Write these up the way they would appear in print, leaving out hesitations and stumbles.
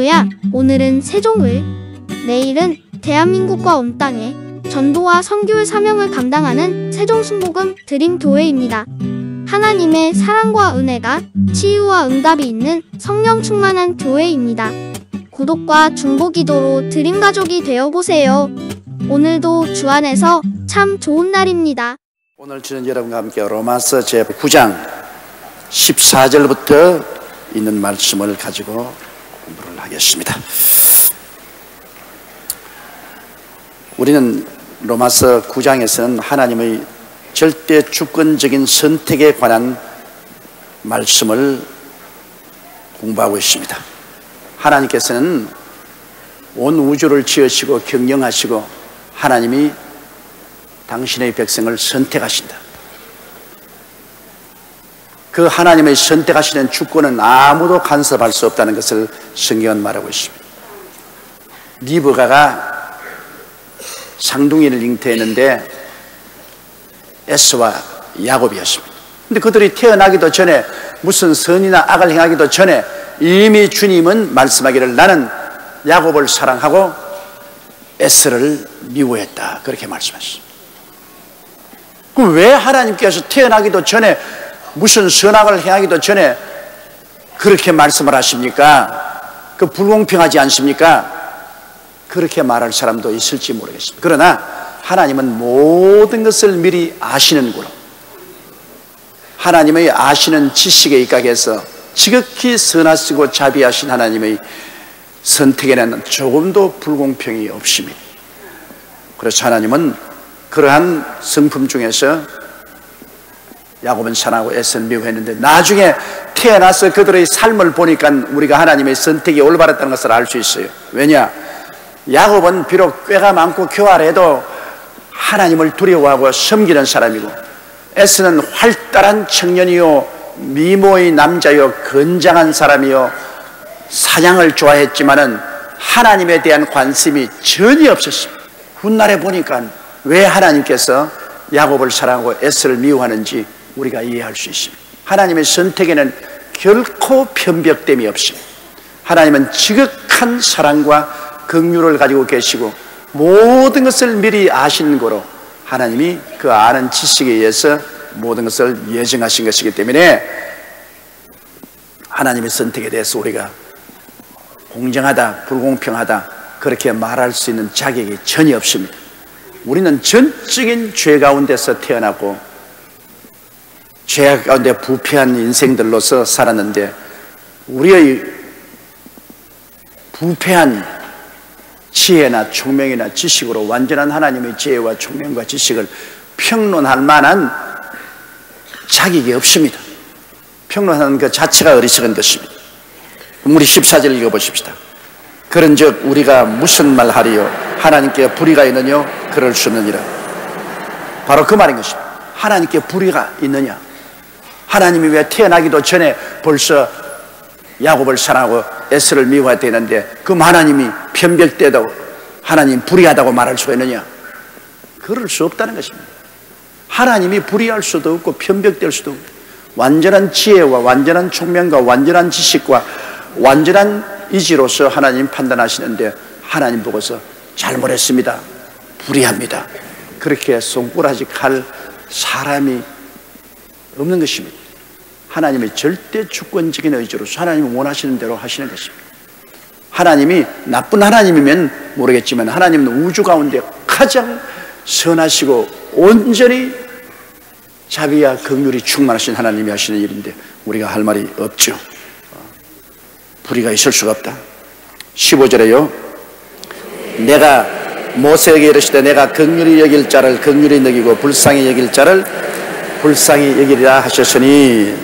할렐루야! 오늘은 세종을, 내일은 대한민국과 온 땅에 전도와 선교의 사명을 감당하는 세종순복음 드림교회입니다. 하나님의 사랑과 은혜가 치유와 응답이 있는 성령 충만한 교회입니다. 구독과 중보 기도로 드림가족이 되어보세요. 오늘도 주 안에서 참 좋은 날입니다. 오늘 저는 여러분과 함께 로마서 제9장 14절부터 있는 말씀을 가지고 공부를 하겠습니다. 우리는 로마서 9장에서는 하나님의 절대 주권적인 선택에 관한 말씀을 공부하고 있습니다. 하나님께서는 온 우주를 지으시고 경영하시고 하나님이 당신의 백성을 선택하신다. 그 하나님의 선택하시는 주권은 아무도 간섭할 수 없다는 것을 성경은 말하고 있습니다. 리브가가 상둥이를 잉태했는데 에서와 야곱이었습니다. 근데 그들이 태어나기도 전에 무슨 선이나 악을 행하기도 전에 이미 주님은 말씀하기를 나는 야곱을 사랑하고 에서를 미워했다, 그렇게 말씀하셨습니다. 그럼 왜 하나님께서 태어나기도 전에 무슨 선악을 행하기도 전에 그렇게 말씀을 하십니까? 그 불공평하지 않습니까? 그렇게 말할 사람도 있을지 모르겠습니다. 그러나 하나님은 모든 것을 미리 아시는 거로, 하나님의 아시는 지식에 입각해서 지극히 선하시고 자비하신 하나님의 선택에는 조금도 불공평이 없습니다. 그래서 하나님은 그러한 성품 중에서 야곱은 사랑하고 에서는 미워했는데 나중에 태어나서 그들의 삶을 보니까 우리가 하나님의 선택이 올바랐다는 것을 알 수 있어요. 왜냐? 야곱은 비록 꾀가 많고 교활해도 하나님을 두려워하고 섬기는 사람이고, 에서는 활달한 청년이요 미모의 남자요 건장한 사람이요 사냥을 좋아했지만은 하나님에 대한 관심이 전혀 없었습니다. 훗날에 보니까 왜 하나님께서 야곱을 사랑하고 에서를 미워하는지 우리가 이해할 수 있습니다. 하나님의 선택에는 결코 편벽됨이 없습니다. 하나님은 지극한 사랑과 긍휼을 가지고 계시고 모든 것을 미리 아시는 거로 하나님이 그 아는 지식에 의해서 모든 것을 예정하신 것이기 때문에 하나님의 선택에 대해서 우리가 공정하다, 불공평하다 그렇게 말할 수 있는 자격이 전혀 없습니다. 우리는 전적인 죄 가운데서 태어났고 죄 가운데 부패한 인생들로서 살았는데 우리의 부패한 지혜나 총명이나 지식으로 완전한 하나님의 지혜와 총명과 지식을 평론할 만한 자격이 없습니다. 평론하는 그 자체가 어리석은 것입니다. 우리 14절 읽어보십시다. 그런즉 우리가 무슨 말 하리요? 하나님께 불의가 있느냐? 그럴 수 없느니라. 바로 그 말인 것입니다. 하나님께 불의가 있느냐? 하나님이 왜 태어나기도 전에 벌써 야곱을 사랑하고 에서를 미워했다는데 그 하나님이 편벽되다고 하나님 불의하다고 말할 수가 있느냐? 그럴 수 없다는 것입니다. 하나님이 불의할 수도 없고 편벽될 수도 없고 완전한 지혜와 완전한 총명과 완전한 지식과 완전한 이지로서 하나님 판단하시는데 하나님 보고서 잘못했습니다, 불의합니다, 그렇게 손가락질 사람이 없는 것입니다. 하나님의 절대 주권적인 의지로서 하나님이 원하시는 대로 하시는 것입니다. 하나님이 나쁜 하나님이면 모르겠지만 하나님은 우주 가운데 가장 선하시고 온전히 자비와 긍휼이 충만하신 하나님이 하시는 일인데 우리가 할 말이 없죠. 불의가 있을 수가 없다. 15절에요. 내가 모세에게 이르시되 내가 긍휼히 여길 자를 긍휼히 여기고 불쌍히 여길 자를 불쌍히 여기리라 하셨으니,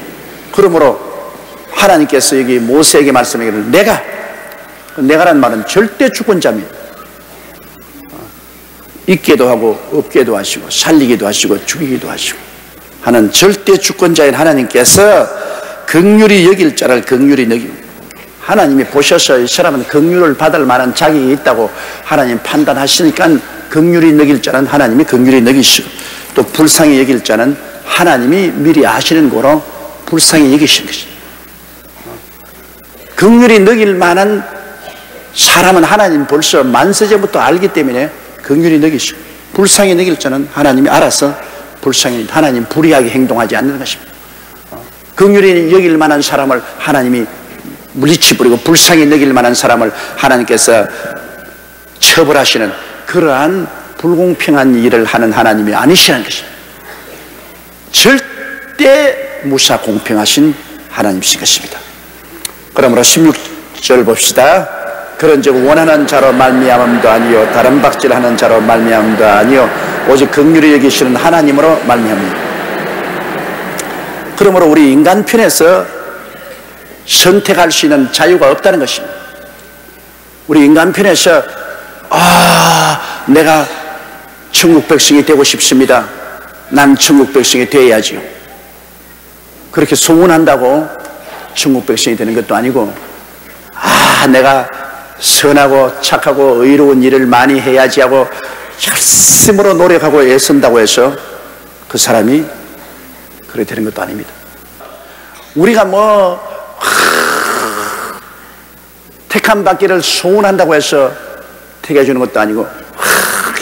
그러므로 하나님께서 여기 모세에게 말씀하기를 내가란 말은 절대 주권자입니다. 있게도 하고 없게도 하시고 살리기도 하시고 죽이기도 하시고 하는 절대 주권자인 하나님께서 긍휼히 여길 자를 긍휼히 여기고, 하나님이 보셔서 이 사람은 긍휼을 받을 만한 자격이 있다고 하나님 판단하시니까 긍휼히 여길 자는 하나님이 긍휼히 여기시고, 또 불쌍히 여길 자는 하나님이 미리 아시는 거로 불쌍히 여기시는 것입니다. 긍휼히 여길 만한 사람은 하나님 벌써 만세전부터 알기 때문에 긍휼히 여기시고, 불쌍히 여길 자는 하나님이 알아서 불쌍히, 하나님 불의하게 행동하지 않는 것입니다. 긍휼히 여길 만한 사람을 하나님이 물리쳐버리고, 불쌍히 여길 만한 사람을 하나님께서 처벌하시는 그러한 불공평한 일을 하는 하나님이 아니시라는 것입니다. 절대 무사 공평하신 하나님이신 것입니다. 그러므로 16절 봅시다. 그런즉 원하는 자로 말미암음도 아니요 다른 박질하는 자로 말미암음도 아니요 오직 긍휼히 여기시는 하나님으로 말미암습니다. 그러므로 우리 인간 편에서 선택할 수 있는 자유가 없다는 것입니다. 우리 인간 편에서 내가 천국 백성이 되고 싶습니다. 난 천국 백성이 되어야지요. 그렇게 소원한다고 천국 백성이 되는 것도 아니고, 내가 선하고 착하고 의로운 일을 많이 해야지 하고 열심으로 노력하고 애쓴다고 해서 그 사람이 그렇게 되는 것도 아닙니다. 우리가 택함 받기를 소원한다고 해서 택해 주는 것도 아니고,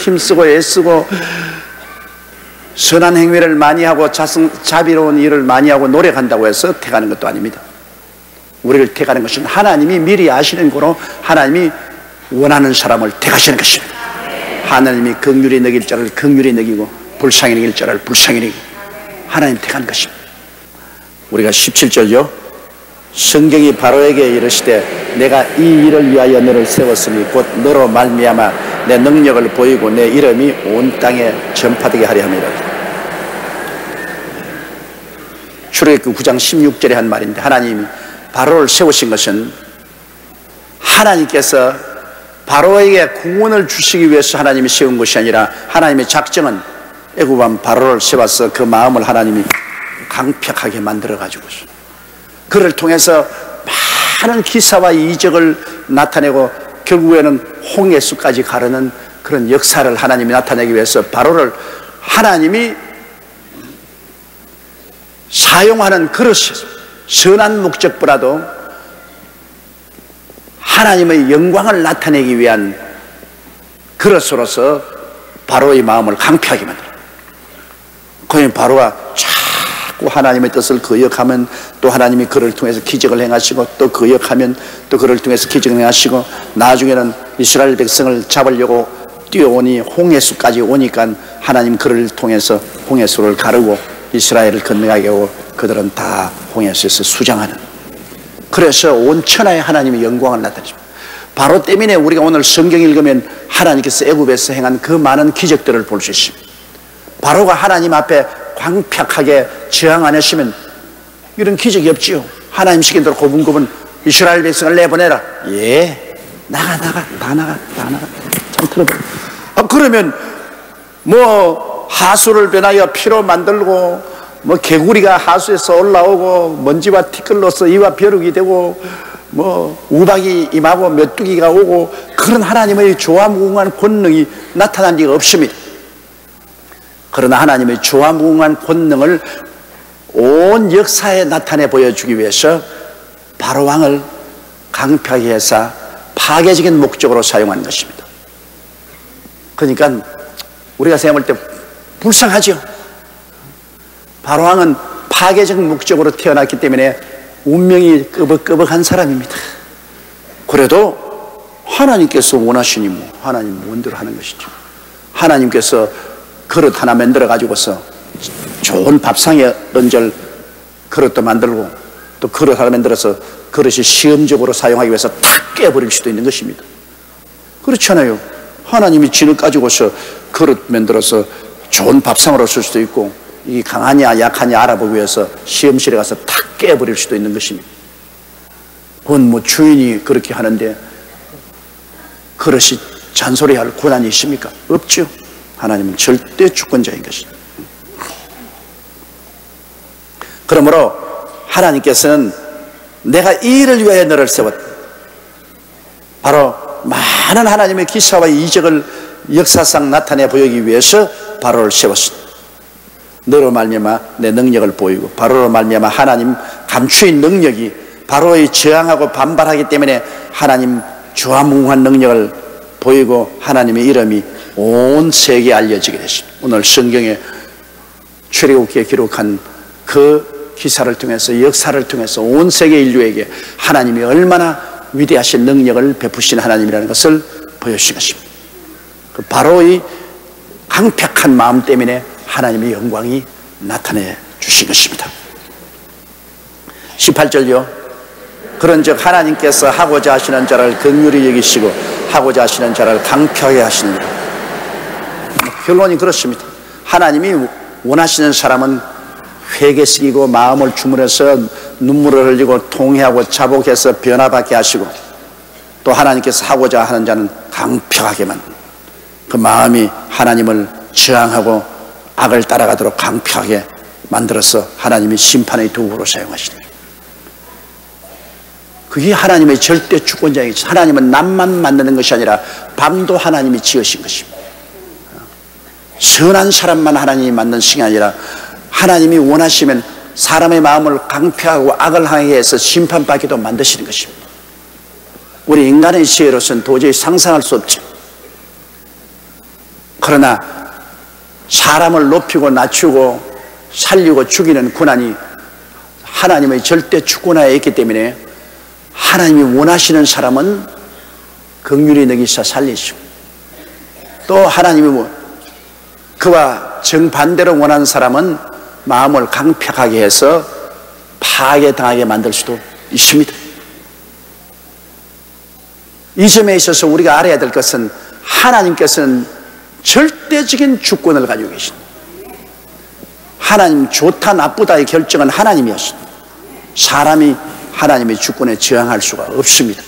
힘쓰고 애쓰고 선한 행위를 많이 하고 자비로운 일을 많이 하고 노력한다고 해서 택하는 것도 아닙니다. 우리를 택하는 것은 하나님이 미리 아시는 거로 하나님이 원하는 사람을 택하시는 것입니다. 하나님이 긍휼히 여길 자를 긍휼히 여기고 불쌍히 여길 자를 불쌍히 여기고 하나님 택한 것입니다. 우리가 17절요, 성경이 바로에게 이르시되 내가 이 일을 위하여 너를 세웠으니 곧 너로 말미암아 내 능력을 보이고 내 이름이 온 땅에 전파되게 하려 함이라. 출애굽기 9장 16절에 한 말인데, 하나님이 바로를 세우신 것은 하나님께서 바로에게 구원을 주시기 위해서 하나님이 세운 것이 아니라, 하나님의 작정은 애굽왕 바로를 세워서 그 마음을 하나님이 강팍하게 만들어가지고 그를 통해서 많은 기사와 이적을 나타내고 결국에는 홍해수까지 가르는 그런 역사를 하나님이 나타내기 위해서 바로를 하나님이 사용하는 그릇이었습니다. 선한 목적보다도 하나님의 영광을 나타내기 위한 그릇으로서 바로의 마음을 강팍하게 만들어요. 그러면 바로가 자꾸 하나님의 뜻을 거역하면 또 하나님이 그를 통해서 기적을 행하시고, 또 거역하면 또 그를 통해서 기적을 행하시고, 나중에는 이스라엘 백성을 잡으려고 뛰어오니 홍해수까지 오니까 하나님 그를 통해서 홍해수를 가르고 이스라엘을 건너가게 하고 그들은 다 홍해수에서 수장하는, 그래서 온 천하에 하나님의 영광을 나타내십니다. 바로 때문에 우리가 오늘 성경 읽으면 하나님께서 애굽에서 행한 그 많은 기적들을 볼 수 있습니다. 바로가 하나님 앞에 광팍하게 저항 안 했으면 이런 기적이 없지요. 하나님 시킨 대로 고분고분 이스라엘 백성을 내보내라. 예, 나가 다 나가. 참 들어봐. 그러면 하수를 변하여 피로 만들고 개구리가 하수에서 올라오고 먼지와 티끌로서 이와 벼룩이 되고 우박이 임하고 메뚜기가 오고, 그런 하나님의 조화무궁한 권능이 나타난 리가 없습니다. 그러나 하나님의 조화무궁한 권능을 온 역사에 나타내 보여주기 위해서 바로 왕을 강팍하게 해서 파괴적인 목적으로 사용한 것입니다. 그러니까 우리가 생각할 때 불쌍하죠. 바로 왕은 파괴적 목적으로 태어났기 때문에 운명이 끄벅끄벅한 사람입니다. 그래도 하나님께서 원하시니 하나님 원대로 하는 것이죠. 하나님께서 그릇 하나 만들어 가지고서 좋은 밥상에 얹을 그릇도 만들고, 또 그릇 하나 만들어서 그릇이 시험적으로 사용하기 위해서 탁 깨버릴 수도 있는 것입니다. 그렇잖아요. 하나님이 진을 가지고서 그릇 만들어서 좋은 밥상으로 쓸 수도 있고, 이게 강하냐 약하냐 알아보기 위해서 시험실에 가서 탁 깨버릴 수도 있는 것입니다. 그건 주인이 그렇게 하는데 그릇이 잔소리할 권한이 있습니까? 없죠. 하나님은 절대 주권자인 것입니다. 그러므로 하나님께서는 내가 이 일을 위하여 너를 세웠다. 바로 많은 하나님의 기사와 이적을 역사상 나타내 보이기 위해서 바로를 세웠습니다. 너로 말미암아 내 능력을 보이고, 바로로 말미암아 하나님 감추인 능력이 바로의 저항하고 반발하기 때문에 하나님 주화무궁한 능력을 보이고 하나님의 이름이 온 세계에 알려지게 됐습니다. 오늘 성경에 출애굽기에 기록한 그 기사를 통해서, 역사를 통해서 온 세계 인류에게 하나님이 얼마나 위대하신 능력을 베푸신 하나님이라는 것을 보여주신 것입니다. 바로 이 강팍한 마음 때문에 하나님의 영광이 나타내 주신 것입니다. 18절요. 그런즉 하나님께서 하고자 하시는 자를 긍휼히 여기시고 하고자 하시는 자를 강팍하게 하시느니라. 결론이 그렇습니다. 하나님이 원하시는 사람은 회개시키고 마음을 주물러서 눈물을 흘리고 통회하고 자복해서 변화받게 하시고, 또 하나님께서 하고자 하는 자는 강팍하게 만듭니다. 그 마음이 하나님을 저항하고 악을 따라가도록 강팍하게 만들어서 하나님이 심판의 도구로 사용하시는, 그게 하나님의 절대 주권자이지. 하나님은 낮만 만드는 것이 아니라 밤도 하나님이 지으신 것입니다. 선한 사람만 하나님이 만든 것이 아니라 하나님이 원하시면 사람의 마음을 강팍하고 악을 향하게 해서 심판받기도 만드시는 것입니다. 우리 인간의 지혜로서는 도저히 상상할 수 없죠. 그러나 사람을 높이고 낮추고 살리고 죽이는 권한이 하나님의 절대 주권하에 있기 때문에 하나님이 원하시는 사람은 긍휼히 여기사 살리시고, 또 하나님이 그와 정반대로 원하는 사람은 마음을 강팍하게 해서 파괴당하게 만들 수도 있습니다. 이 점에 있어서 우리가 알아야 될 것은 하나님께서는 절대적인 주권을 가지고 계십니다. 하나님 좋다 나쁘다의 결정은 하나님이었습니다. 사람이 하나님의 주권에 저항할 수가 없습니다.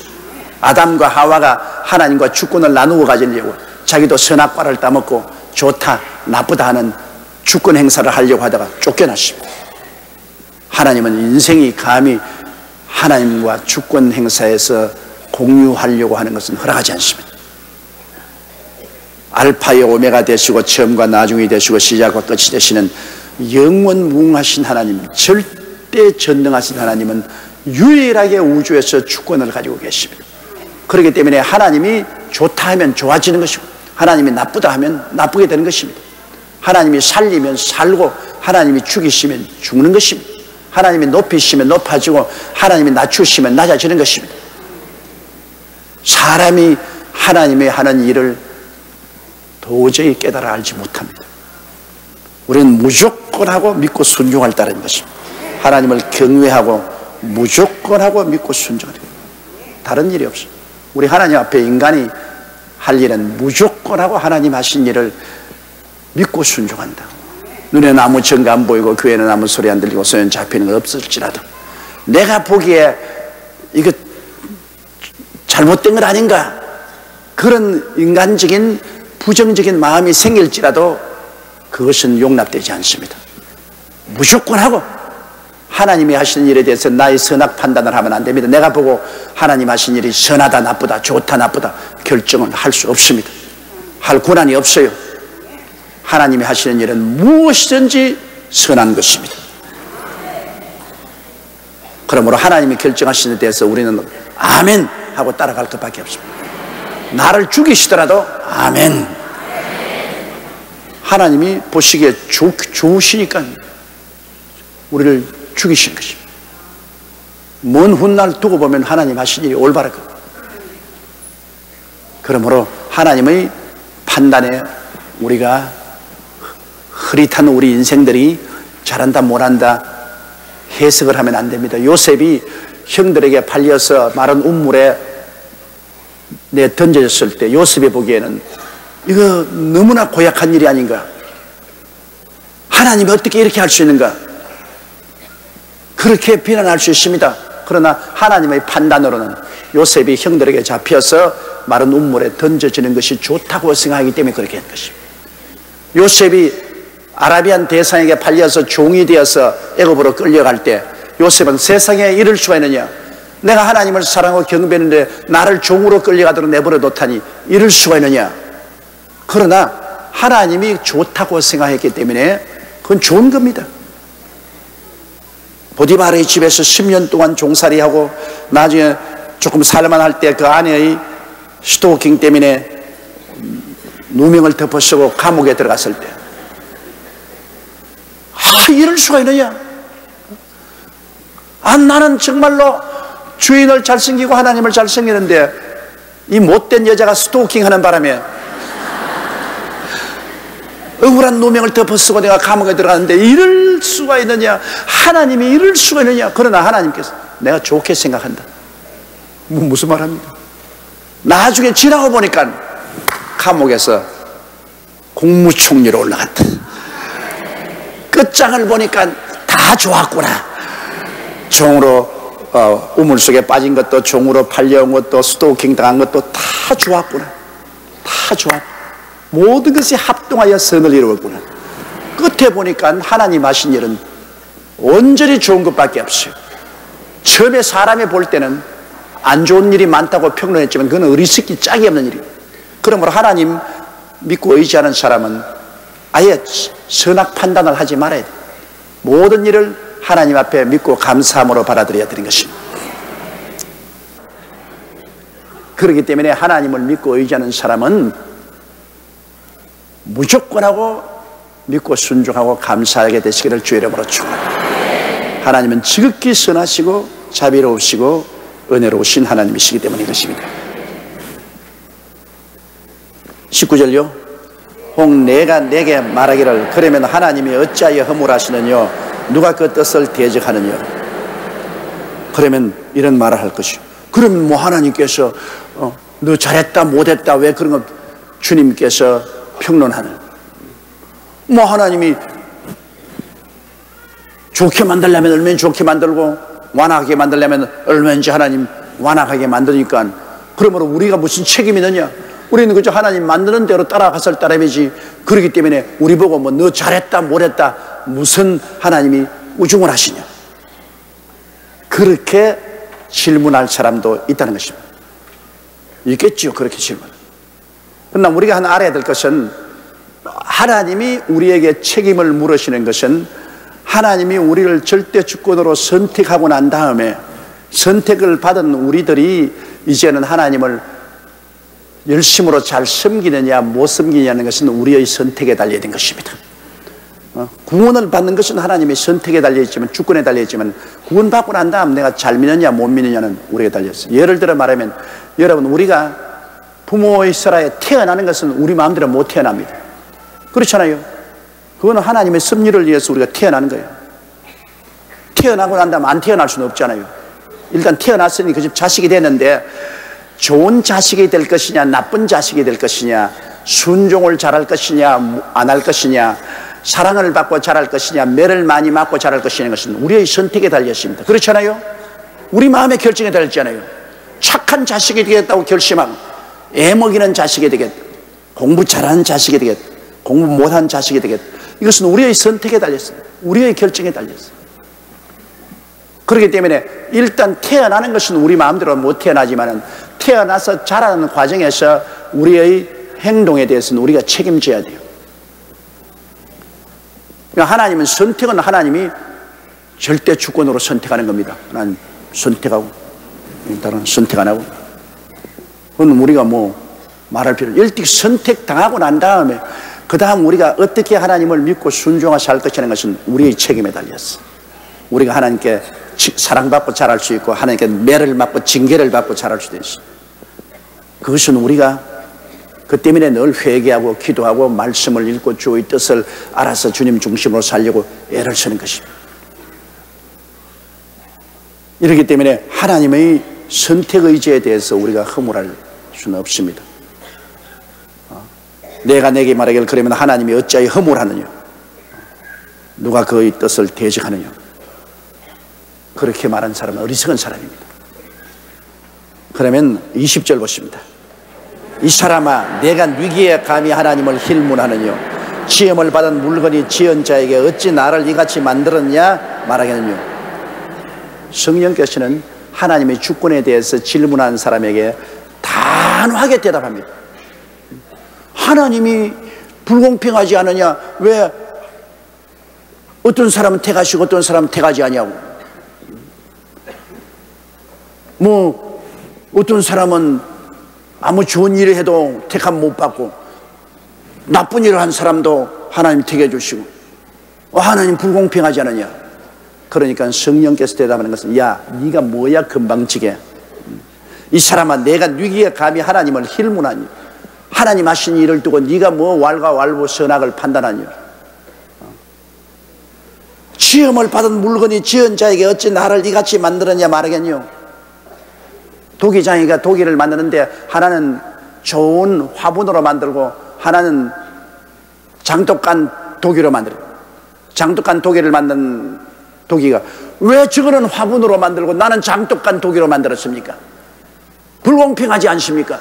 아담과 하와가 하나님과 주권을 나누어 가지려고 자기도 선악과를 따먹고 좋다 나쁘다 하는 주권 행사를 하려고 하다가 쫓겨났습니다. 하나님은 인생이 감히 하나님과 주권 행사에서 공유하려고 하는 것은 허락하지 않습니다. 알파의 오메가 되시고 처음과 나중이 되시고 시작과 끝이 되시는 영원무궁하신 하나님, 절대 전능하신 하나님은 유일하게 우주에서 주권을 가지고 계십니다. 그렇기 때문에 하나님이 좋다 하면 좋아지는 것이고 하나님이 나쁘다 하면 나쁘게 되는 것입니다. 하나님이 살리면 살고 하나님이 죽이시면 죽는 것입니다. 하나님이 높이시면 높아지고 하나님이 낮추시면 낮아지는 것입니다. 사람이 하나님의 하는 일을 도저히 깨달아 알지 못합니다. 우리는 무조건 하고 믿고 순종할 따르는 것입니다. 하나님을 경외하고 무조건 하고 믿고 순종하는 거예요. 다른 일이 없어요. 우리 하나님 앞에 인간이 할 일은 무조건 하고 하나님 하신 일을 믿고 순종한다. 눈에는 아무 증거 안 보이고 귀에는 아무 소리 안 들리고 손에 잡히는 건 없을지라도 내가 보기에 이거 잘못된 건 아닌가, 그런 인간적인 부정적인 마음이 생길지라도 그것은 용납되지 않습니다. 무조건 하고 하나님이 하시는 일에 대해서 나의 선악 판단을 하면 안 됩니다. 내가 보고 하나님 하신 일이 선하다 나쁘다 좋다 나쁘다 결정을 할 수 없습니다. 할 권한이 없어요. 하나님이 하시는 일은 무엇이든지 선한 것입니다. 그러므로 하나님이 결정하시는 데 대해서 우리는 아멘 하고 따라갈 것밖에 없습니다. 나를 죽이시더라도 아멘. 하나님이 보시기에 좋으시니까 우리를 죽이신 것입니다. 먼 훗날 두고 보면 하나님 하신 일이 올바를 겁니다. 그러므로 하나님의 판단에 우리가 흐릿한 우리 인생들이 잘한다 못한다 해석을 하면 안 됩니다. 요셉이 형들에게 팔려서 마른 운물에 던져졌을 때 요셉이 보기에는 이거 너무나 고약한 일이 아닌가, 하나님이 어떻게 이렇게 할 수 있는가, 그렇게 비난할 수 있습니다. 그러나 하나님의 판단으로는 요셉이 형들에게 잡혀서 마른 운물에 던져지는 것이 좋다고 생각하기 때문에 그렇게 한 것입니다. 요셉이 아라비안 대상에게 팔려서 종이 되어서 애굽으로 끌려갈 때 요셉은 세상에 이럴 수가 있느냐, 내가 하나님을 사랑하고 경배하는데 나를 종으로 끌려가도록 내버려 뒀다니 이럴 수가 있느냐. 그러나 하나님이 좋다고 생각했기 때문에 그건 좋은 겁니다. 보디바르의 집에서 10년 동안 종살이하고 나중에 조금 살만할 때 그 아내의 스토킹 때문에 누명을 덮어쓰고 감옥에 들어갔을 때, 이럴 수가 있느냐? 나는 정말로 주인을 잘 섬기고 하나님을 잘 섬기는데 이 못된 여자가 스토킹 하는 바람에 억울한 누명을 덮어쓰고 내가 감옥에 들어갔는데 이럴 수가 있느냐? 하나님이 이럴 수가 있느냐? 그러나 하나님께서 내가 좋게 생각한다. 무슨 말합니까? 나중에 지나고 보니까 감옥에서 국무총리로 올라갔다. 끝장을 보니까 다 좋았구나. 종으로 우물 속에 빠진 것도, 종으로 팔려온 것도, 스토킹 당한 것도 다 좋았구나. 다 좋았구나. 모든 것이 합동하여 선을 이루었구나. 끝에 보니까 하나님 하신 일은 온전히 좋은 것밖에 없어요. 처음에 사람이 볼 때는 안 좋은 일이 많다고 평론했지만 그건 어리석기 짝이 없는 일이에요. 그러므로 하나님 믿고 의지하는 사람은 아예 선악 판단을 하지 말아야 돼요. 모든 일을 하나님 앞에 믿고 감사함으로 받아들여야 되는 것입니다. 그렇기 때문에 하나님을 믿고 의지하는 사람은 무조건하고 믿고 순종하고 감사하게 되시기를 주의 이름으로 축원합니다. 하나님은 지극히 선하시고 자비로우시고 은혜로우신 하나님이시기 때문인 것입니다. 19절요. 혹 내가 내게 말하기를 그러면 하나님이 어찌하여 허물하시느뇨? 누가 그 뜻을 대적하느뇨? 그러면 이런 말을 할 것이요. 그러면 뭐 하나님께서 너 잘했다 못했다 왜 그런 거 주님께서 평론하는? 뭐 하나님이 좋게 만들려면 얼마나 좋게 만들고 완악하게 만들려면 얼마든지 하나님 완악하게 만드니까 그러므로 우리가 무슨 책임이 있느냐? 우리는 그저 하나님 만드는 대로 따라갔을 따름이지. 그렇기 때문에 우리 보고 뭐 너 잘했다 못했다 무슨 하나님이 우중을 하시냐? 그렇게 질문할 사람도 있다는 것입니다. 있겠지요, 그렇게 질문. 그러나 우리가 하나 알아야 될 것은 하나님이 우리에게 책임을 물으시는 것은 하나님이 우리를 절대 주권으로 선택하고 난 다음에 선택을 받은 우리들이 이제는 하나님을 열심으로 잘 섬기느냐 못 섬기느냐는 것은 우리의 선택에 달려있는 것입니다. 구원을 받는 것은 하나님의 선택에 달려있지만 주권에 달려있지만 구원받고 난 다음 내가 잘 믿느냐 못 믿느냐는 우리에게 달려있어요. 예를 들어 말하면 여러분 우리가 부모의 설하에 태어나는 것은 우리 마음대로 못 태어납니다. 그렇잖아요. 그거는 하나님의 섭리를 위해서 우리가 태어나는 거예요. 태어나고 난 다음 안 태어날 수는 없잖아요. 일단 태어났으니 그 집 자식이 됐는데 좋은 자식이 될 것이냐 나쁜 자식이 될 것이냐 순종을 잘할 것이냐 안 할 것이냐 사랑을 받고 잘할 것이냐 매를 많이 맞고 잘할 것이냐 것은 우리의 선택에 달렸습니다. 그렇잖아요. 우리 마음의 결정에 달렸잖아요. 착한 자식이 되겠다고 결심하고 애먹이는 자식이 되겠다, 공부 잘하는 자식이 되겠다, 공부 못한 자식이 되겠다, 이것은 우리의 선택에 달렸습니다. 우리의 결정에 달렸어요. 그렇기 때문에 일단 태어나는 것은 우리 마음대로 못 태어나지만 태어나서 자라는 과정에서 우리의 행동에 대해서는 우리가 책임져야 돼요. 그러니까 하나님은 선택은 하나님이 절대 주권으로 선택하는 겁니다. 하나님 선택하고 다른 선택 안 하고 그건 우리가 뭐 말할 필요 없어요. 일찍 선택당하고 난 다음에 그 다음 우리가 어떻게 하나님을 믿고 순종하셔 할 것이라는 것은 우리의 책임에 달렸어. 우리가 하나님께 사랑받고 자랄 수 있고 하나님께 매를 맞고 징계를 받고 자랄 수도 있어. 그것은 우리가 그 때문에 늘 회개하고 기도하고 말씀을 읽고 주의 뜻을 알아서 주님 중심으로 살려고 애를 쓰는 것입니다. 이렇기 때문에 하나님의 선택 의지에 대해서 우리가 허물할 수는 없습니다. 내가 내게 말하기를 그러면 하나님이 어찌하여 허물하느냐? 누가 그의 뜻을 대적하느냐? 그렇게 말한 사람은 어리석은 사람입니다. 그러면 20절 보십니다. 이 사람아 내가 네게 감히 하나님을 힐문하느냐? 지음을 받은 물건이 지은 자에게 어찌 나를 이같이 만들었냐 말하겠느냐? 성령께서는 하나님의 주권에 대해서 질문하는 사람에게 단호하게 대답합니다. 하나님이 불공평하지 않느냐? 왜 어떤 사람은 택하시고 어떤 사람은 택하지 아니하고, 뭐 어떤 사람은 아무 좋은 일을 해도 택함 못 받고 나쁜 일을 한 사람도 하나님 택해 주시고 하나님 불공평하지 않느냐. 그러니까 성령께서 대답하는 것은 야 네가 뭐야 금방지게 이 사람아 내가 네기에 감히 하나님을 힐문하니 하나님 하신 일을 두고 네가 뭐 왈가왈부 선악을 판단하니 시험을 받은 물건이 지은 자에게 어찌 나를 이같이 만들었냐 말하겠뇨. 도기장이가 도기를 만드는데 하나는 좋은 화분으로 만들고 하나는 장독한 도기로 만들고 장독한 도기를 만든 도기가 왜 저거는 화분으로 만들고 나는 장독한 도기로 만들었습니까? 불공평하지 않습니까?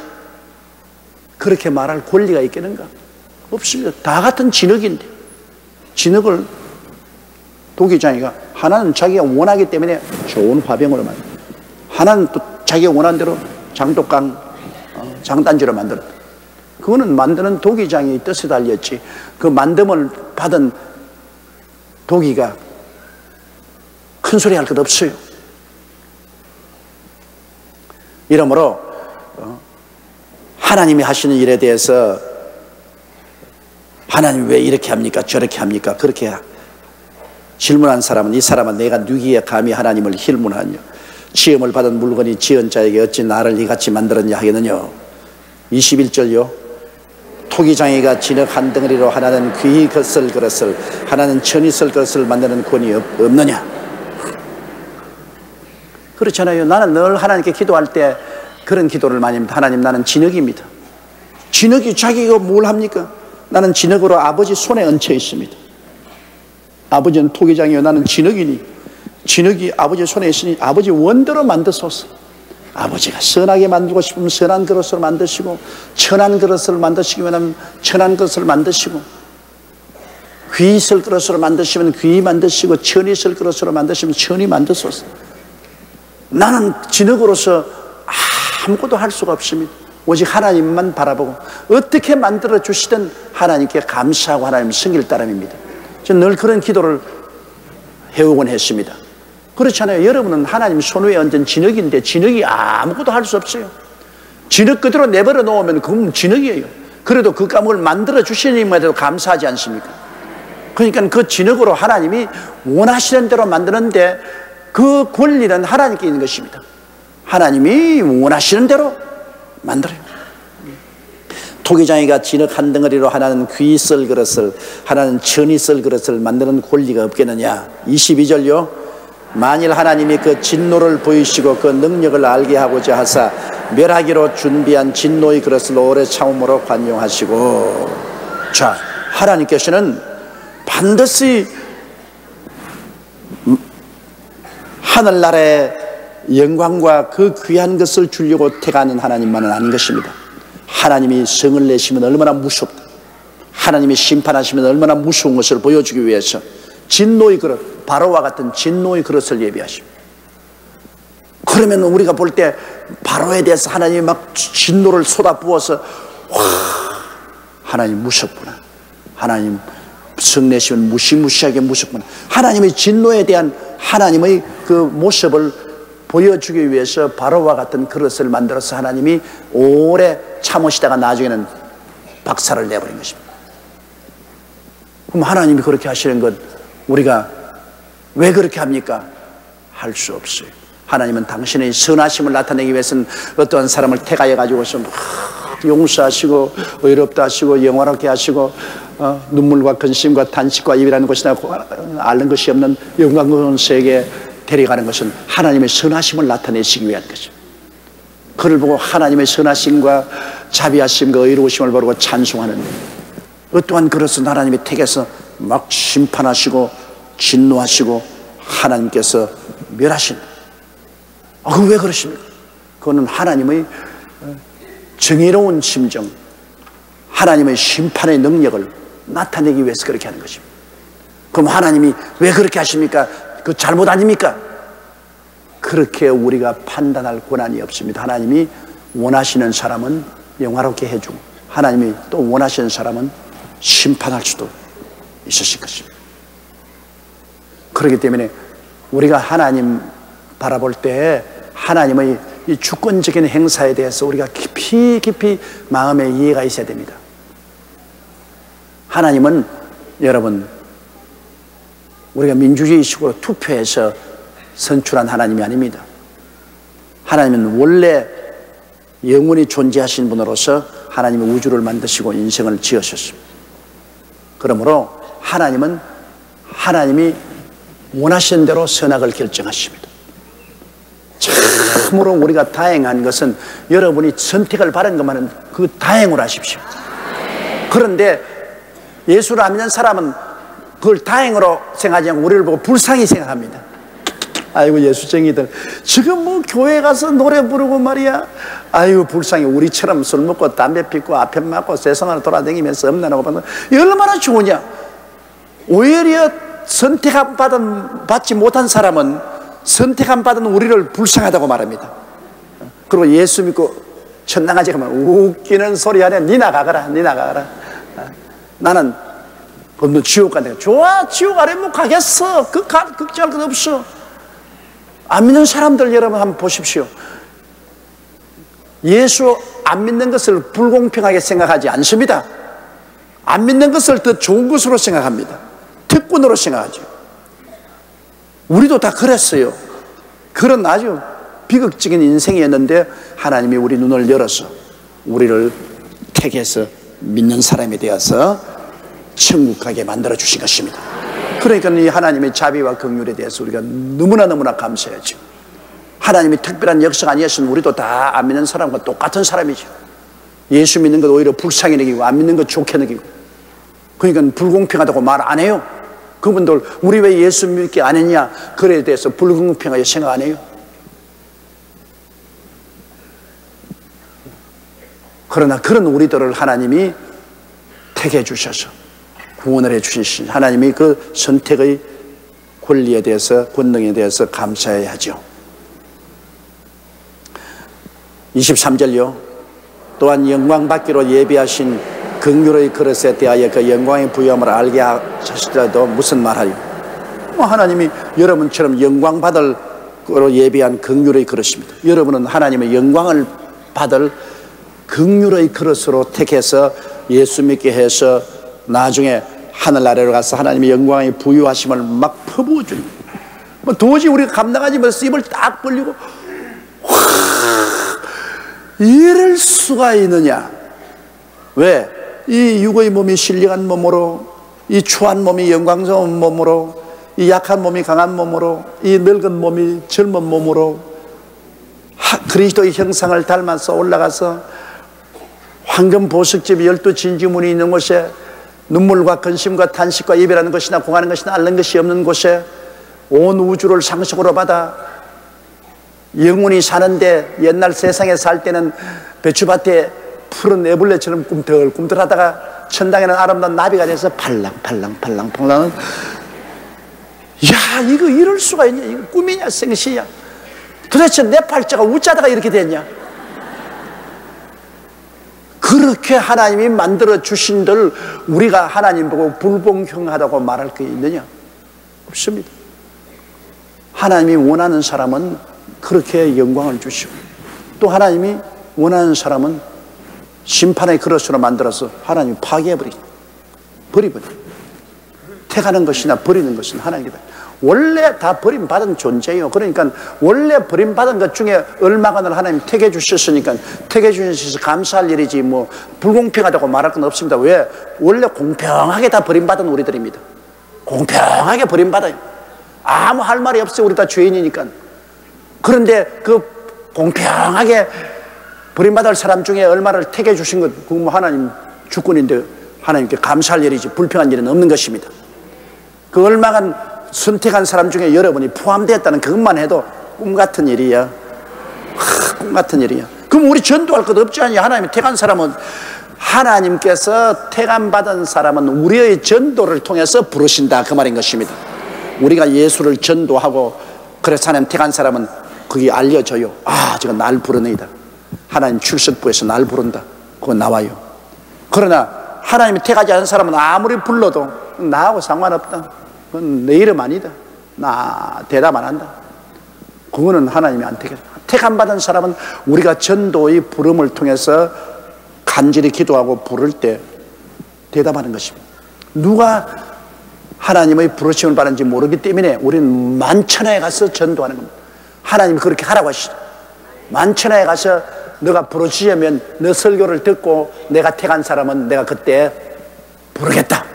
그렇게 말할 권리가 있겠는가? 없습니다. 다 같은 진흙인데 진흙을 도기장이가 하나는 자기가 원하기 때문에 좋은 화병으로 만들고 하나는 또 자기가 원하는 대로 장독강 장단지로 만들었다. 그거는 만드는 도기장의 뜻에 달렸지 그 만듦을 받은 도기가 큰 소리 할 것 없어요. 이러므로 하나님이 하시는 일에 대해서 하나님 왜 이렇게 합니까? 저렇게 합니까? 그렇게 질문한 사람은 이 사람은 내가 누기에 감히 하나님을 힐문하뇨. 시험을 받은 물건이 지은 자에게 어찌 나를 이같이 만들었냐 하겠느냐. 21절요. 토기장이가 진흙 한 덩어리로 하나는 귀히 겉을 그릇을 하나는 천이 쓸 것을 만드는 권이 없느냐. 그렇잖아요. 나는 늘 하나님께 기도할 때 그런 기도를 많이 합니다. 하나님 나는 진흙입니다. 진흙이 자기가 뭘 합니까? 나는 진흙으로 아버지 손에 얹혀 있습니다. 아버지는 토기장이요 나는 진흙이니 진흙이 아버지 손에 있으니 아버지 원대로 만드소서. 아버지가 선하게 만들고 싶으면 선한 그릇을 만드시고 천한 그릇을 만드시면 천한 그릇을 만드시고 귀 있을 그릇으로 만드시면 귀 만드시고 천이 있을 그릇으로 만드시면 천이 만드소서. 나는 진흙으로서 아무것도 할 수가 없습니다. 오직 하나님만 바라보고 어떻게 만들어 주시든 하나님께 감사하고 하나님 섬길 따름입니다. 저는 늘 그런 기도를 해오곤 했습니다. 그렇잖아요. 여러분은 하나님 손 위에 얹은 진흙인데 진흙이 아무것도 할 수 없어요. 진흙 그대로 내버려 놓으면 그건 진흙이에요. 그래도 그 까먹을 만들어 주시님에도 감사하지 않습니까? 그러니까 그 진흙으로 하나님이 원하시는 대로 만드는데 그 권리는 하나님께 있는 것입니다. 하나님이 원하시는 대로 만들어요. 토기장이가 진흙 한 덩어리로 하나는 귀 쓸 그릇을 하나는 천이 쓸 그릇을 만드는 권리가 없겠느냐. 22절요. 만일 하나님이 그 진노를 보이시고 그 능력을 알게 하고자 하사 멸하기로 준비한 진노의 그릇을 오래 참음으로 관용하시고. 자, 하나님께서는 반드시 하늘나라의 영광과 그 귀한 것을 주려고 택하는 하나님만은 아닌 것입니다. 하나님이 성을 내시면 얼마나 무섭다. 하나님이 심판하시면 얼마나 무서운 것을 보여주기 위해서 진노의 그릇, 바로와 같은 진노의 그릇을 예비하십니다. 그러면 우리가 볼 때 바로에 대해서 하나님이 막 진노를 쏟아부어서 와, 하나님 무섭구나. 하나님 성 내시면 무시무시하게 무섭구나. 하나님의 진노에 대한 하나님의 그 모습을 보여주기 위해서 바로와 같은 그릇을 만들어서 하나님이 오래 참으시다가 나중에는 박살을 내버린 것입니다. 그럼 하나님이 그렇게 하시는 것 우리가 왜 그렇게 합니까? 할 수 없어요. 하나님은 당신의 선하심을 나타내기 위해서는 어떠한 사람을 택하여 가지고서 용서하시고 의롭다 하시고 영원하게 하시고 눈물과 근심과 탄식과 입이라는 것이나 앓는 것이 없는 영광스러운 세계에 데려가는 것은 하나님의 선하심을 나타내시기 위한 것입니다. 그를 보고 하나님의 선하심과 자비하심과 의로우심을 모르고 찬송하는 어떠한 그릇은 하나님이 택해서 막 심판하시고 진노하시고 하나님께서 멸하신. 그건 왜 그러십니까? 그거는 하나님의 정의로운 심정, 하나님의 심판의 능력을 나타내기 위해서 그렇게 하는 것입니다. 그럼 하나님이 왜 그렇게 하십니까? 그 잘못 아닙니까? 그렇게 우리가 판단할 권한이 없습니다. 하나님이 원하시는 사람은 영화롭게 해주고 하나님이 또 원하시는 사람은 심판할 수도 있으실 것입니다. 그렇기 때문에 우리가 하나님 바라볼 때 하나님의 이 주권적인 행사에 대해서 우리가 깊이 깊이 마음에 이해가 있어야 됩니다. 하나님은 여러분, 우리가 민주주의식으로 투표해서 선출한 하나님이 아닙니다. 하나님은 원래 영원히 존재하신 분으로서 하나님이 우주를 만드시고 인생을 지으셨습니다. 그러므로 하나님은 하나님이 원하시는 대로 선악을 결정하십니다. 참으로 우리가 다행한 것은 여러분이 선택을 바른 것만은 그 다행으로 하십시오. 그런데 예수를 안 믿는 사람은 그걸 다행으로 생각하지 않고 우리를 보고 불쌍히 생각합니다. 아이고 예수쟁이들 지금 뭐 교회 가서 노래 부르고 말이야, 아이고 불쌍히 우리처럼 술 먹고 담배 피고 앞에 맞고 세상을 돌아다니면서 엄난하고 받는 얼마나 좋으냐. 오히려 받지 못한 사람은 선택 안 받은 우리를 불쌍하다고 말합니다. 그리고 예수 믿고 천당하지 가면 웃기는 소리 하네. 니 나가거라, 니 나가거라. 나는 너 지옥 간다. 좋아, 지옥 아래 못 가겠어. 걱정할 것 없어. 안 믿는 사람들 여러분 한번 보십시오. 예수 안 믿는 것을 불공평하게 생각하지 않습니다. 안 믿는 것을 더 좋은 것으로 생각합니다. 특권으로 생각하죠. 우리도 다 그랬어요. 그런 아주 비극적인 인생이었는데 하나님이 우리 눈을 열어서 우리를 택해서 믿는 사람이 되어서 천국 가게 만들어 주신 것입니다. 그러니까 이 하나님의 자비와 긍휼에 대해서 우리가 너무나 감사하죠. 하나님이 특별한 역사가 아니었으면 우리도 다 안 믿는 사람과 똑같은 사람이죠. 예수 믿는 것 오히려 불쌍히 느끼고 안 믿는 것 좋게 느끼고, 그러니까 불공평하다고 말 안 해요. 그분들 우리 왜 예수 믿게 안 했냐, 그에 대해서 불공평하게 생각 안 해요. 그러나 그런 우리들을 하나님이 택해 주셔서 구원을 해 주신 하나님이 그 선택의 권리에 대해서, 권능에 대해서 감사해야 하죠. 23절요. 또한 영광 받기로 예비하신 긍휼의 그릇에 대하여 그 영광의 부여함을 알게 하시더라도 무슨 말하리요. 하나님이 여러분처럼 영광 받을 거로 예비한 긍휼의 그릇입니다. 여러분은 하나님의 영광을 받을 긍휼의 그릇으로 택해서 예수 믿게 해서 나중에 하늘 아래로 가서 하나님의 영광의 부유하심을 막 퍼부어 주는 거예요. 도저히 우리가 감당하지 못해서 입을 딱 벌리고 이럴 수가 있느냐. 왜? 이 육의 몸이 신령한 몸으로, 이 추한 몸이 영광스러운 몸으로, 이 약한 몸이 강한 몸으로, 이 늙은 몸이 젊은 몸으로 그리스도의 형상을 닮아서 올라가서 황금 보석집 12진주문이 있는 곳에 눈물과 근심과 탄식과 이별하는 것이나 공하는 것이나 앓는 것이 없는 곳에 온 우주를 상속으로 받아 영원히 사는데, 옛날 세상에 살 때는 배추밭에 푸른 애벌레처럼 꿈틀꿈틀하다가 천당에는 아름다운 나비가 돼서 팔랑팔랑 야, 이거 이럴 수가 있냐. 이거 꿈이냐 생시야. 도대체 내 팔자가 우짜다가 이렇게 됐냐. 그렇게 하나님이 만들어 주신들 우리가 하나님 보고 불공평하다고 말할 게 있느냐? 없습니다. 하나님이 원하는 사람은 그렇게 영광을 주시고, 또 하나님이 원하는 사람은 심판의 그릇으로 만들어서 하나님이 파괴해버리죠. 버리버려. 택하는 것이나 버리는 것은 하나님이다. 원래 다 버림받은 존재예요. 그러니까 원래 버림받은 것 중에 얼마간을 하나님 택해 주셨으니까 택해 주셔서 감사할 일이지 뭐 불공평하다고 말할 건 없습니다. 왜? 원래 공평하게 다 버림받은 우리들입니다. 공평하게 버림받아요. 아무 할 말이 없어요. 우리 다 죄인이니까. 그런데 그 공평하게 버림받을 사람 중에 얼마를 택해 주신 것, 그건 뭐 하나님 주권인데 하나님께 감사할 일이지 불평한 일은 없는 것입니다. 그 얼마간 선택한 사람 중에 여러분이 포함되었다는 그것만 해도 꿈 같은 일이야. 꿈 같은 일이야. 그럼 우리 전도할 것 없지 않냐? 하나님이 택한 사람은, 하나님께서 택함받은 사람은 우리의 전도를 통해서 부르신다, 그 말인 것입니다. 우리가 예수를 전도하고 그래서 하나님 택한 사람은 그게 알려져요. 아, 저거 날 부르네이다. 하나님 출석부에서 날 부른다. 그거 나와요. 그러나 하나님이 택하지 않은 사람은 아무리 불러도 나하고 상관없다. 그건 내 이름 아니다. 나 대답 안 한다. 그거는 하나님이 안 되겠다. 택함받은 사람은 우리가 전도의 부름을 통해서 간절히 기도하고 부를 때 대답하는 것입니다. 누가 하나님의 부르심을 받는지 모르기 때문에 우리는 만천하에 가서 전도하는 겁니다. 하나님이 그렇게 하라고 하시죠. 만천하에 가서 너가 부르시려면 너 설교를 듣고 내가 택한 사람은 내가 그때 부르겠다.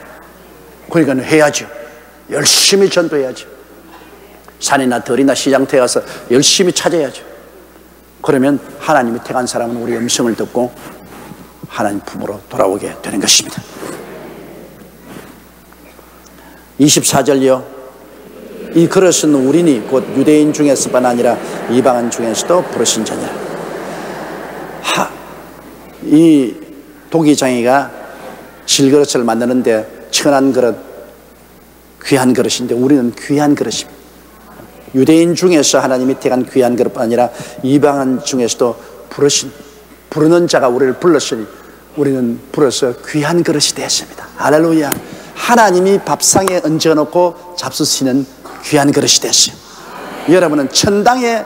그러니까 해야죠. 열심히 전도해야죠. 산이나 들이나 시장터에 가서 열심히 찾아야죠. 그러면 하나님이 택한 사람은 우리 음성을 듣고 하나님 품으로 돌아오게 되는 것입니다. 24절요. 이 그릇은 우리니 곧 유대인 중에서뿐 아니라 이방인 중에서도 부르신 자니라. 이 도기장이가 질그릇을 만드는데 천한 그릇, 귀한 그릇인데 우리는 귀한 그릇입니다. 유대인 중에서 하나님이 택한 귀한 그릇뿐 아니라 이방인 중에서도 부르는 자가 우리를 불렀으니 우리는 불어서 귀한 그릇이 되었습니다. 할렐루야. 하나님이 밥상에 얹어놓고 잡수시는 귀한 그릇이 됐어요. 여러분은 천당에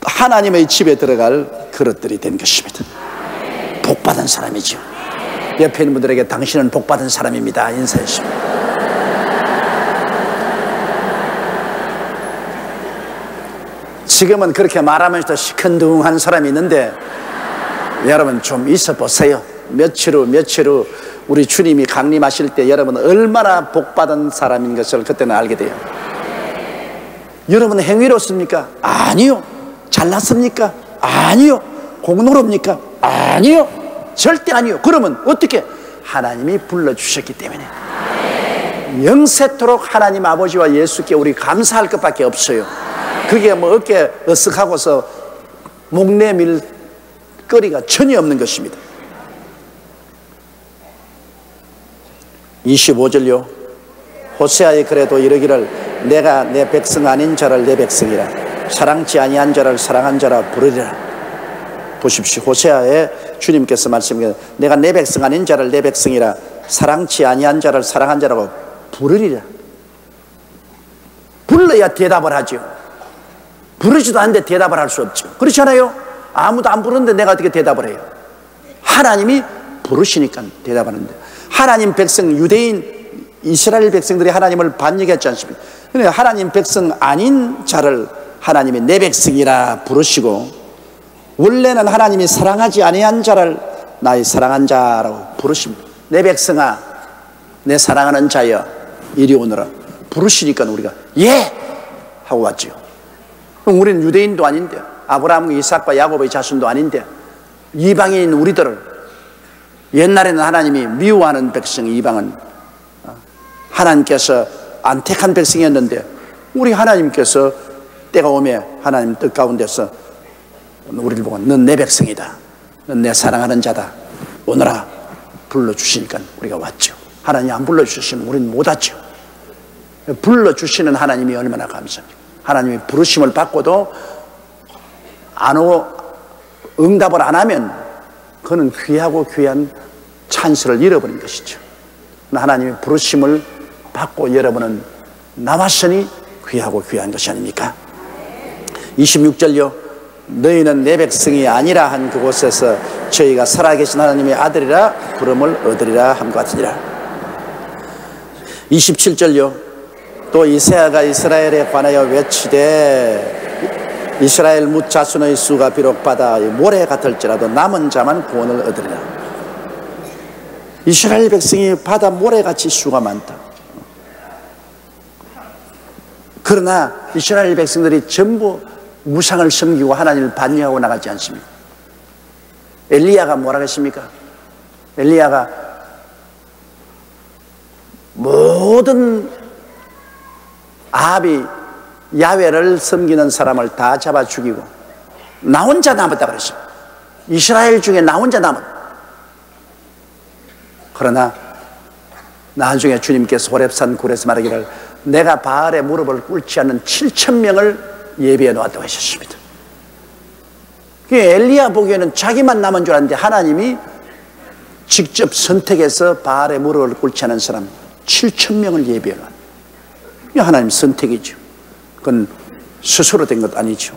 하나님의 집에 들어갈 그릇들이 된 것입니다. 복받은 사람이죠. 옆에 있는 분들에게 당신은 복받은 사람입니다 인사해 주십시오. 지금은 그렇게 말하면서도 시큰둥한 사람이 있는데 여러분 좀 있어 보세요. 며칠 후 우리 주님이 강림하실 때 여러분은 얼마나 복받은 사람인 것을 그때는 알게 돼요. 여러분은 행위롭습니까? 아니요. 잘났습니까? 아니요. 공로롭니까? 아니요. 절대 아니요. 그러면 어떻게? 하나님이 불러주셨기 때문에 영세토록 하나님 아버지와 예수께 우리 감사할 것밖에 없어요. 그게 뭐 어깨 으쓱하고서 목 내밀 거리가 전혀 없는 것입니다. 25절요. 호세아의 글에도 이르기를 내가 내 백성 아닌 자를 내 백성이라 사랑치 아니한 자를 사랑한 자라 부르리라. 보십시오. 호세아에 주님께서 말씀하시는 내가 내 백성 아닌 자를 내 백성이라 사랑치 아니한 자를 사랑한 자라고 부르리라. 불러야 대답을 하죠. 부르지도 않는데 대답을 할 수 없죠. 그렇잖아요. 아무도 안 부르는데 내가 어떻게 대답을 해요? 하나님이 부르시니까 대답하는데 하나님 백성 유대인 이스라엘 백성들이 하나님을 반역했지 않습니까? 그러니까 하나님 백성 아닌 자를 하나님이 내 백성이라 부르시고 원래는 하나님이 사랑하지 아니한 자를 나의 사랑한 자라고 부르십니다. 내 백성아 내 사랑하는 자여 이리 오너라 부르시니까 우리가 예! 하고 왔죠. 그럼 우리는 유대인도 아닌데 아브라함과 이삭과 야곱의 자손도 아닌데 이방인 우리들을 옛날에는 하나님이 미워하는 백성 이방은 하나님께서 안 택한 백성이었는데 우리 하나님께서 때가 오면 하나님 뜻 가운데서 우리를 보고 넌 내 백성이다. 넌 내 사랑하는 자다. 오너라 불러주시니까 우리가 왔죠. 하나님 안 불러주시면 우리는 못 왔죠. 불러주시는 하나님이 얼마나 감사합니까? 하나님이 부르심을 받고도 응답을 안 하면 그는 귀하고 귀한 찬스를 잃어버린 것이죠. 하나님의 부르심을 받고 여러분은 남았으니 귀하고 귀한 것이 아닙니까? 26절요. 너희는 내 백성이 아니라 한 그곳에서 저희가 살아계신 하나님의 아들이라 부름을 얻으리라 함과 같으니라. 27절요. 또 이새야가 이스라엘에 관하여 외치되 이스라엘 뭇 자손의 수가 비록 바다의 모래 같을지라도 남은 자만 구원을 얻으리라. 이스라엘 백성이 바다 모래같이 수가 많다. 그러나 이스라엘 백성들이 전부 우상을 섬기고 하나님을 반역하고 나가지 않습니까? 엘리야가 뭐라고 했습니까? 엘리야가 모든 아합이 야훼를 섬기는 사람을 다 잡아 죽이고 나 혼자 남았다 그랬습니다. 이스라엘 중에 나 혼자 남았다. 그러나 나중에 주님께서 호렙산 굴에서 말하기를 내가 바알의 무릎을 꿇지 않는 7,000명을 예비해 놓았다고 하셨습니다. 엘리야 보기에는 자기만 남은 줄 알았는데 하나님이 직접 선택해서 바알의 무릎을 꿇지 않은 사람 7,000명을 예비해 놓았다. 하나님 선택이죠. 그건 스스로 된 것 아니죠.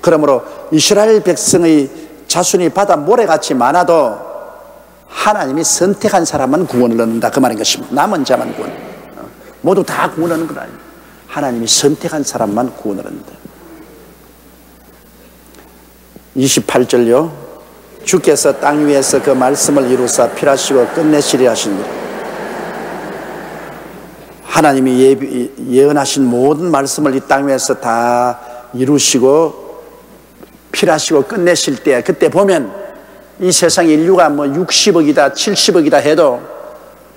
그러므로 이스라엘 백성의 자손이 바다 모래같이 많아도 하나님이 선택한 사람만 구원을 얻는다, 그 말인 것입니다. 남은 자만 구원, 모두 다 구원하는 건 아니에요. 하나님이 선택한 사람만 구원을 얻는다. 28절요. 주께서 땅 위에서 그 말씀을 이루사 필하시고 끝내시리라 하시니라. 하나님이 예언하신 모든 말씀을 이 땅 위에서 다 이루시고 필하시고 끝내실 때, 그때 보면 이 세상 인류가 뭐 60억이다 70억이다 해도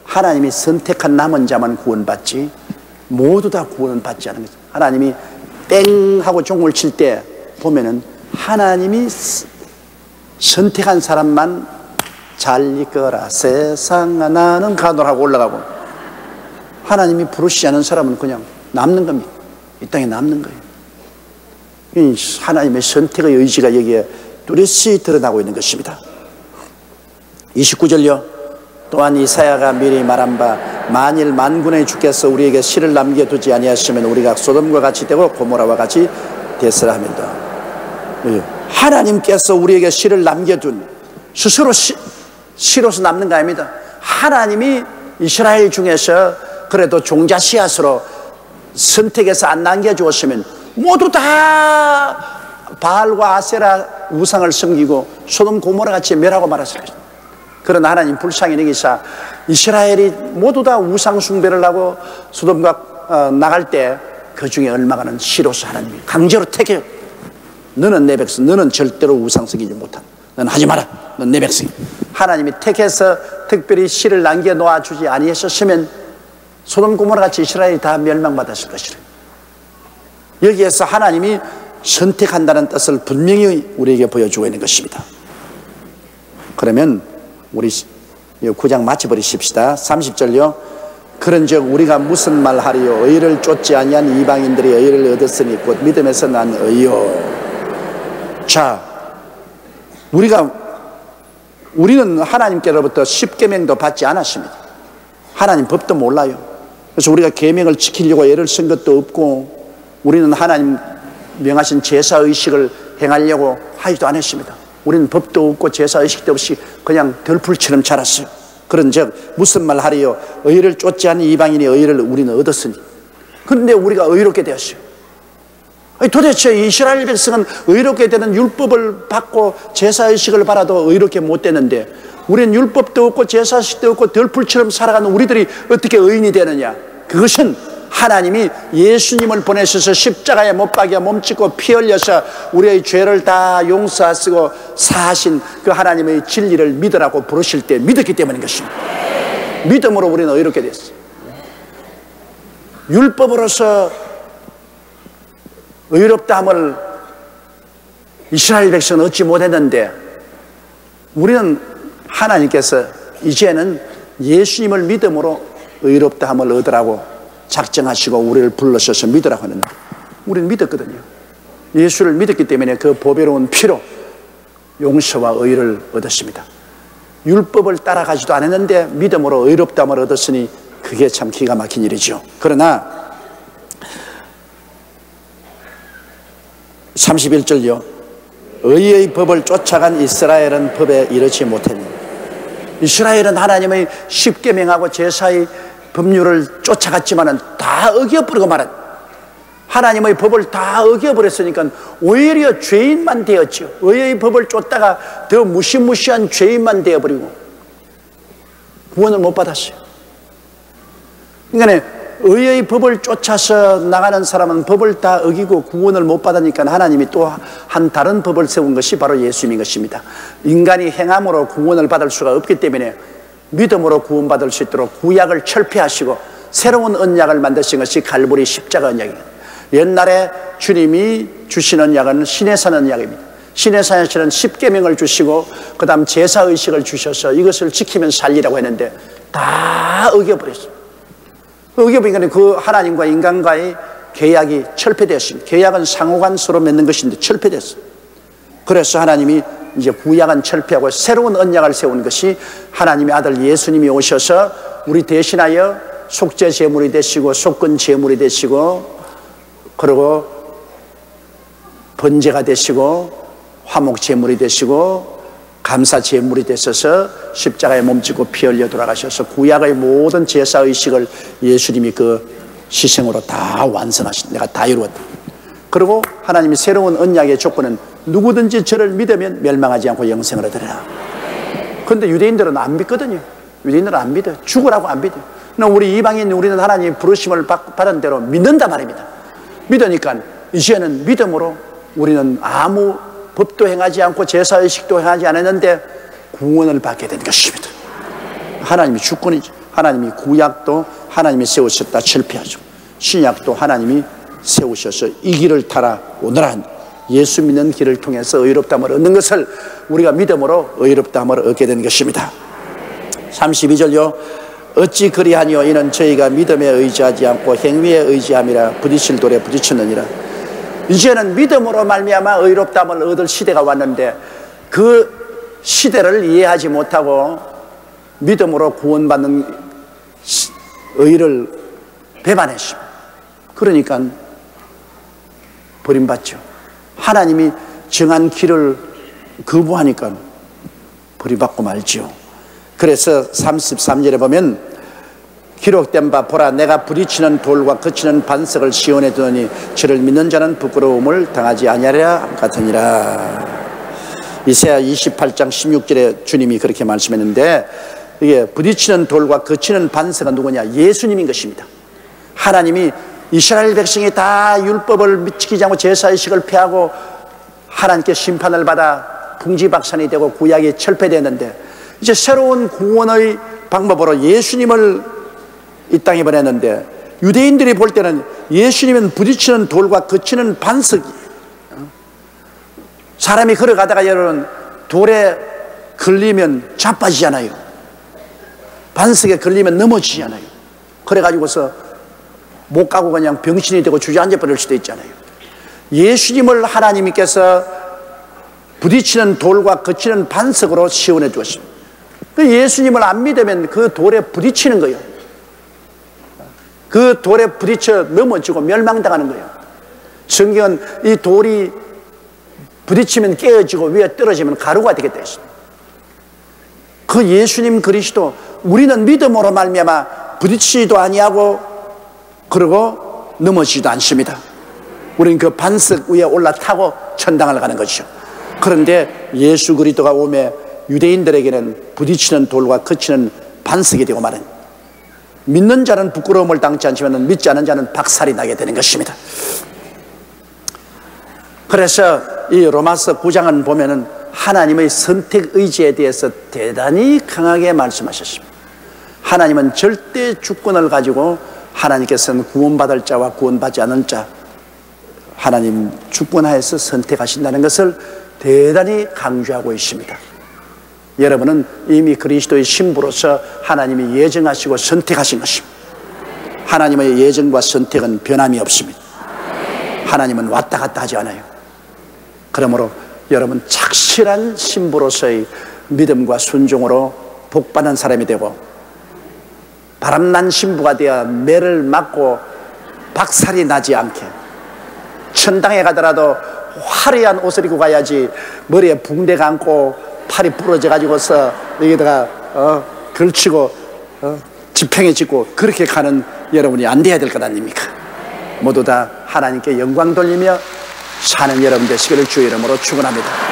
하나님이 선택한 남은 자만 구원받지 모두 다 구원은 받지 않은 거죠. 하나님이 땡 하고 종을 칠 때 보면은 하나님이 선택한 사람만 잘 이끌어라 세상아 나는 가노라고 올라가고, 하나님이 부르시지 않은 사람은 그냥 남는 겁니다. 이 땅에 남는 거예요. 하나님의 선택의 의지가 여기에 뚜렷이 드러나고 있는 것입니다. 29절요. 또한 이사야가 미리 말한 바 만일 만군의 주께서 우리에게 씨를 남겨두지 아니하시면 우리가 소돔과 같이 되고 고모라와 같이 되으라 하면다. 하나님께서 우리에게 씨를 남겨둔, 스스로 씨로서 남는 거 아닙니다. 하나님이 이스라엘 중에서 그래도 종자 씨앗으로 선택해서 안 남겨주었으면 모두 다 바알과 아세라 우상을 섬기고 소돔 고모라 같이 멸하고 말았을 것입니다. 그러나 하나님 불쌍히 여기사 이스라엘이 모두 다 우상 숭배를 하고 소돔과 나갈 때 그 중에 얼마가는 씨로서 하나님이 강제로 택해. 너는 내 백성, 너는 절대로 우상 섬기지 못한다. 너는 하지 마라. 넌 내 백성. 하나님이 택해서 특별히 씨를 남겨 놓아주지 아니했었으면 소돔 고모라 같이 이스라엘이 다 멸망받았을 것이라. 여기에서 하나님이 선택한다는 뜻을 분명히 우리에게 보여주고 있는 것입니다. 그러면 우리 9장 마쳐버리십시다. 30절요. 그런즉 우리가 무슨 말 하리요? 의를 쫓지 아니한 이방인들이 의를 얻었으니 곧 믿음에서 난 의요. 자, 우리는 하나님께로부터 십계명도 받지 않았습니다. 하나님 법도 몰라요. 그래서 우리가 계명을 지키려고 애를 쓴 것도 없고, 우리는 하나님 명하신 제사의식을 행하려고 하지도 않았습니다. 우리는 법도 없고 제사의식도 없이 그냥 들풀처럼 자랐어요. 그런즉 무슨 말 하리요? 의를 쫓지 않은 이방인의 의를 우리는 얻었으니. 그런데 우리가 의롭게 되었어요. 도대체 이스라엘 백성은 의롭게 되는 율법을 받고 제사의식을 받아도 의롭게 못 되는데, 우리는 율법도 없고 제사의식도 없고 들풀처럼 살아가는 우리들이 어떻게 의인이 되느냐? 그것은 하나님이 예수님을 보내셔서 십자가에 못 박여 몸짓고 피 흘려서 우리의 죄를 다 용서하시고 사하신 그 하나님의 진리를 믿으라고 부르실 때 믿었기 때문인 것입니다. 믿음으로 우리는 의롭게 됐어요. 율법으로서 의롭다함을 이스라엘 백성은 얻지 못했는데, 우리는 하나님께서 이제는 예수님을 믿음으로 의롭다함을 얻으라고 작정하시고 우리를 불러셔서 믿으라고 하는데, 우리는 믿었거든요. 예수를 믿었기 때문에 그 보배로운 피로 용서와 의를 얻었습니다. 율법을 따라가지도 않았는데 믿음으로 의롭다함을 얻었으니 그게 참 기가 막힌 일이죠. 그러나 31절요. 의의 법을 쫓아간 이스라엘은 법에 이르지 못했니. 이스라엘은 하나님의 십계명하고 제사의 법률을 쫓아갔지만은 다 어겨버리고 말았. 하나님의 법을 다 어겨버렸으니까 오히려 죄인만 되었죠. 의의 법을 쫓다가 더 무시무시한 죄인만 되어버리고 구원을 못 받았어요. 그러니까 의의 법을 쫓아서 나가는 사람은 법을 다 어기고 구원을 못 받으니까 하나님이 또 한 다른 법을 세운 것이 바로 예수님인 것입니다. 인간이 행함으로 구원을 받을 수가 없기 때문에 믿음으로 구원받을 수 있도록 구약을 철폐하시고 새로운 언약을 만드신 것이 갈보리 십자가 언약입니다. 옛날에 주님이 주신 언약은 시내산 언약입니다. 시내산에서는 십계명을 주시고 그 다음 제사의식을 주셔서 이것을 지키면 살리라고 했는데 다 어겨버렸어요. 어겨버리니까 그 하나님과 인간과의 계약이 철폐되었습니다. 계약은 상호간 서로 맺는 것인데 철폐됐어요. 그래서 하나님이 이제 구약은 철폐하고 새로운 언약을 세운 것이 하나님의 아들 예수님이 오셔서 우리 대신하여 속죄 제물이 되시고 속건 제물이 되시고 그리고 번제가 되시고 화목 제물이 되시고 감사 제물이 되셔서 십자가에 몸지고 피 흘려 돌아가셔서 구약의 모든 제사 의식을 예수님이 그 희생으로 다 완성하신, 내가 다 이루었다. 그리고 하나님이 새로운 언약의 조건은 누구든지 저를 믿으면 멸망하지 않고 영생을 얻으리라. 그런데 유대인들은 안 믿거든요. 유대인들은 안 믿어요. 죽으라고 안 믿어요. 우리 이방인, 우리는 하나님 부르심을 받은 대로 믿는다 말입니다. 믿으니까 이제는 믿음으로 우리는 아무 법도 행하지 않고 제사의식도 행하지 않았는데 구원을 받게 된 것입니다. 하나님이 주권이죠. 하나님이 구약도 하나님이 세우셨다 실패하죠. 신약도 하나님이 세우셔서 이 길을 따라 오너라. 예수 믿는 길을 통해서 의롭다함을 얻는 것을 우리가 믿음으로 의롭다함을 얻게 된 것입니다. 32절요. 어찌 그리하니요 이는 저희가 믿음에 의지하지 않고 행위에 의지함이라 부딪힐 돌에 부딪혔느니라. 이제는 믿음으로 말미암아 의롭다함을 얻을 시대가 왔는데 그 시대를 이해하지 못하고 믿음으로 구원받는 의를 배반했습니다. 그러니까 버림받죠. 하나님이 정한 길을 거부하니까 버림받고 말지요. 그래서 33절에 보면 기록된 바 보라 내가 부딪히는 돌과 거치는 반석을 시온에 두노니 저를 믿는 자는 부끄러움을 당하지 아니하리라 같으니라. 이사야 28장 16절에 주님이 그렇게 말씀했는데 이게 부딪히는 돌과 거치는 반석은 누구냐? 예수님인 것입니다. 하나님이 이스라엘 백성이 다 율법을 지키지 않고 제사의식을 폐하고 하나님께 심판을 받아 풍지박산이 되고 구약이 철폐되었는데 이제 새로운 구원의 방법으로 예수님을 이 땅에 보냈는데 유대인들이 볼 때는 예수님은 부딪히는 돌과 거치는 반석이에요. 사람이 걸어가다가 여러분 돌에 걸리면 자빠지잖아요. 반석에 걸리면 넘어지잖아요. 그래가지고서 못 가고 그냥 병신이 되고 주저앉아 버릴 수도 있잖아요. 예수님을 하나님께서 부딪히는 돌과 거치는 반석으로 시온해 주었습니다. 예수님을 안 믿으면 그 돌에 부딪히는 거예요. 그 돌에 부딪혀 넘어지고 멸망당하는 거예요. 성경은 이 돌이 부딪히면 깨어지고 위에 떨어지면 가루가 되겠다 했습니다. 그 예수님 그리스도 우리는 믿음으로 말미암아 부딪히지도 아니하고 그러고 넘어지지도 않습니다. 우리는 그 반석 위에 올라타고 천당을 가는 것이죠. 그런데 예수 그리스도가 오매 유대인들에게는 부딪히는 돌과 거치는 반석이 되고 말은 믿는 자는 부끄러움을 당치 않지만 믿지 않은 자는 박살이 나게 되는 것입니다. 그래서 이 로마서 9장은 보면은 하나님의 선택 의지에 대해서 대단히 강하게 말씀하셨습니다. 하나님은 절대 주권을 가지고 하나님께서는 구원받을 자와 구원받지 않을 자 하나님 주권하에서 선택하신다는 것을 대단히 강조하고 있습니다. 여러분은 이미 그리스도의 신부로서 하나님이 예정하시고 선택하신 것입니다. 하나님의 예정과 선택은 변함이 없습니다. 하나님은 왔다 갔다 하지 않아요. 그러므로 여러분 착실한 신부로서의 믿음과 순종으로 복받은 사람이 되고 바람난 신부가 되어 매를 맞고 박살이 나지 않게 천당에 가더라도 화려한 옷을 입고 가야지 머리에 붕대 감고 팔이 부러져 가지고서 여기다가 걸치고 지팽이 짓고 그렇게 가는 여러분이 안 돼야 될 것 아닙니까? 모두 다 하나님께 영광 돌리며 사는 여러분 되시기를 주의 이름으로 축원합니다.